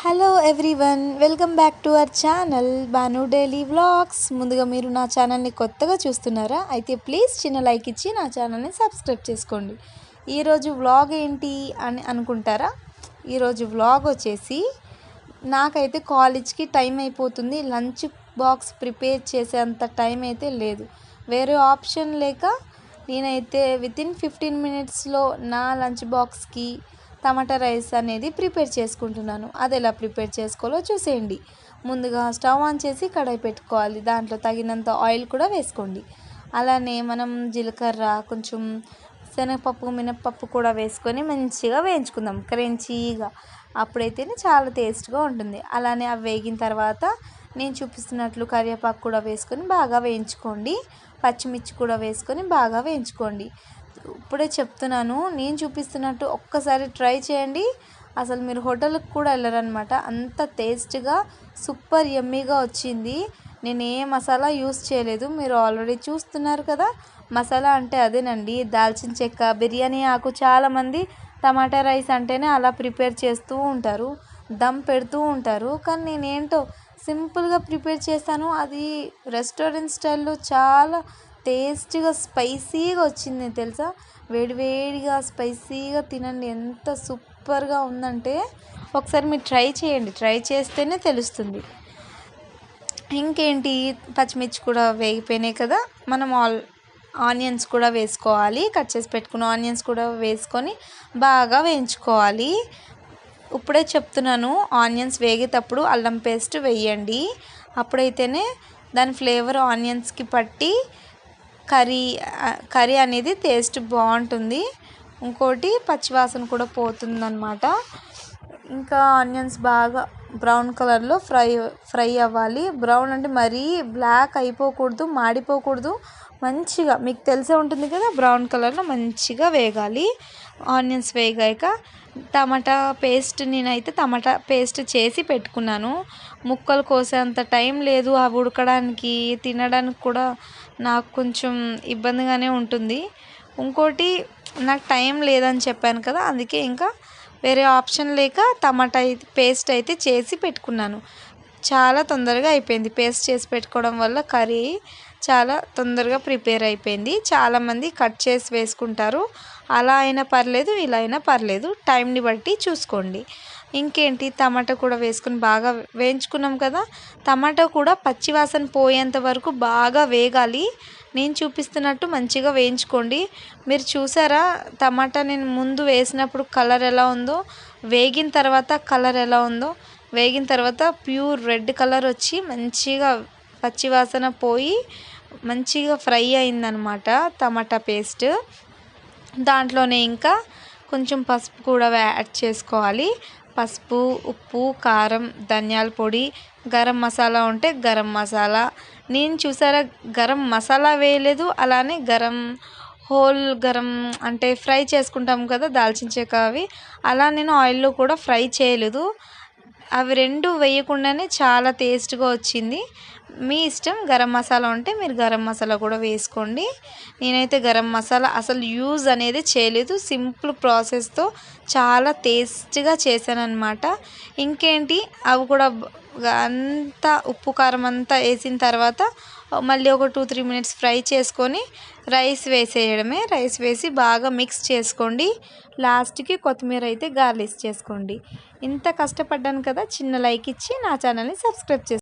Hello everyone, welcome back to our channel Banu daily vlogs. ముందుగా మీరు నా ఛానల్ని కొత్తగా చూస్తున్నారా? అయితే ప్లీజ్ చిన్న లైక్ ఇచ్చి నా ఛానల్ని సబ్స్క్రైబ్ చేసుకోండి. ఈరోజు వ్లాగ్ ఏంటి అని అనుకుంటారా? ఈరోజు వ్లాగ్ వచ్చేసి నాకైతే కాలేజ్కి టైం అయిపోతుంది. లంచ్ బాక్స్ ప్రిపేర్ చేసేంత టైం అయితే లేదు. వేరే ఆప్షన్ లేక నేనైతే వితిన్ 15 మినిట్స్లో నా లంచ్ బాక్స్కి టమాటా రైస్ అనేది ప్రిపేర్ చేసుకుంటున్నాను. అది ఎలా ప్రిపేర్ చేసుకోవాలో చూసేయండి. ముందుగా స్టవ్ ఆన్ చేసి కడాయి పెట్టుకోవాలి. దాంట్లో తగినంత ఆయిల్ కూడా వేసుకోండి. అలానే మనం జీలకర్ర, కొంచెం శనగపప్పు, మినప్పప్పు కూడా వేసుకొని మంచిగా వేయించుకుందాం క్రంచీగా. అప్పుడైతేనే చాలా టేస్ట్గా ఉంటుంది. అలానే అవి వేగిన తర్వాత నేను చూపిస్తున్నట్లు కరివేపాకు కూడా వేసుకొని బాగా వేయించుకోండి. పచ్చిమిర్చి కూడా వేసుకొని బాగా వేయించుకోండి. ఇప్పుడే చెప్తున్నాను, నేను చూపిస్తున్నట్టు ఒక్కసారి ట్రై చేయండి. అసలు మీరు హోటల్కి కూడా వెళ్ళరనమాట. అంత టేస్ట్గా సూపర్ యమ్మీగా వచ్చింది. నేను ఏ మసాలా యూస్ చేయలేదు. మీరు ఆల్రెడీ చూస్తున్నారు కదా. మసాలా అంటే అదేనండి, దాల్చిన చెక్క, బిర్యానీ ఆకు. చాలామంది టమాటా రైస్ అంటేనే అలా ప్రిపేర్ చేస్తూ ఉంటారు, దమ్ పెడుతూ ఉంటారు. కానీ నేనేంటో సింపుల్గా ప్రిపేర్ చేస్తాను. అది రెస్టారెంట్ స్టైల్లో చాలా టేస్టీగా స్పైసీగా వచ్చింది తెలుసా. వేడివేడిగా స్పైసీగా తినండి, ఎంత సూపర్గా ఉందంటే ఒకసారి మీరు ట్రై చేయండి. ట్రై చేస్తేనే తెలుస్తుంది. ఇంకేంటి, పచ్చిమిర్చి కూడా వేగిపోయినాయి కదా. మనం ఆనియన్స్ కూడా వేసుకోవాలి. కట్ చేసి పెట్టుకున్న ఆనియన్స్ కూడా వేసుకొని బాగా వేయించుకోవాలి. ఇప్పుడే చెప్తున్నాను, ఆనియన్స్ వేగేటప్పుడు అల్లం పేస్ట్ వేయండి. అప్పుడైతేనే దాని ఫ్లేవర్ ఆనియన్స్కి పట్టి కర్రీ అనేది టేస్ట్ బాగుంటుంది. ఇంకోటి పచ్చివాసన కూడా పోతుందన్నమాట. ఇంకా ఆనియన్స్ బాగా బ్రౌన్ కలర్లో ఫ్రై అవ్వాలి. బ్రౌన్ అంటే మరీ బ్లాక్ అయిపోకూడదు, మాడిపోకూడదు. మంచిగా మీకు తెలిసే ఉంటుంది కదా, బ్రౌన్ కలర్లో మంచిగా వేగాలి. ఆనియన్స్ వేగాక టమాటా పేస్ట్, నేనైతే టమాటా పేస్ట్ చేసి పెట్టుకున్నాను. ముక్కలు కోసేంత టైం లేదు అవి ఉడకడానికి. తినడానికి కూడా నాకు కొంచెం ఇబ్బందిగానే ఉంటుంది. ఇంకోటి, నాకు టైం లేదని చెప్పాను కదా, అందుకే ఇంకా వేరే ఆప్షన్ లేక టమాటా పేస్ట్ అయితే చేసి పెట్టుకున్నాను. చాలా తొందరగా అయిపోయింది. పేస్ట్ చేసి పెట్టుకోవడం వల్ల కర్రీ చాలా తొందరగా ప్రిపేర్ అయిపోయింది. చాలామంది కట్ చేసి వేసుకుంటారు. అలా అయినా పర్లేదు, ఇలా అయినా పర్లేదు, టైంని బట్టి చూసుకోండి. ఇంకేంటి, టమాటా కూడా వేసుకొని బాగా వేయించుకున్నాం కదా. టమాటా కూడా పచ్చివాసన పోయేంత వరకు బాగా వేగాలి. నేను చూపిస్తున్నట్టు మంచిగా వేయించుకోండి. మీరు చూసారా టమాటా నేను ముందు వేసినప్పుడు కలర్ ఎలా ఉందో, వేగిన తర్వాత కలర్ ఎలా ఉందో. వేగిన తర్వాత ప్యూర్ రెడ్ కలర్ వచ్చి మంచిగా పచ్చివాసన పోయి మంచిగా ఫ్రై అయిందనమాట టమాటా పేస్ట్. దాంట్లోనే ఇంకా కొంచెం పసుపు కూడా యాడ్ చేసుకోవాలి. పసుపు, ఉప్పు, కారం, ధనియాల పొడి, గరం మసాలా ఉంటే గరం మసాలా. నేను చూసారా గరం మసాలా వేయలేదు. అలానే హోల్ గరం అంటే ఫ్రై చేసుకుంటాం కదా దాల్చిన చెక్క, అవి అలా నేను ఆయిల్లో కూడా ఫ్రై చేయలేదు. అవి రెండు వేయకుండానే చాలా టేస్ట్గా వచ్చింది. మీ ఇష్టం, గరం మసాలా ఉంటే మీరు గరం మసాలా కూడా వేసుకోండి. నేనైతే గరం మసాలా అసలు యూజ్ అనేది చేయలేదు. సింపుల్ ప్రాసెస్తో చాలా టేస్ట్గా చేశాను అనమాట. ఇంకేంటి, అవి కూడా అంతా ఉప్పు కారం అంతా వేసిన తర్వాత మళ్ళీ ఒక 2-3 మినిట్స్ ఫ్రై చేసుకొని రైస్ వేసేయడమే. రైస్ వేసి బాగా మిక్స్ చేసుకోండి. లాస్ట్కి కొత్తిమీర అయితే గార్నిష్ చేసుకోండి. ఇంత కష్టపడ్డాను కదా, చిన్న లైక్ ఇచ్చి నా ఛానల్ని సబ్స్క్రైబ్ చేసుకోండి.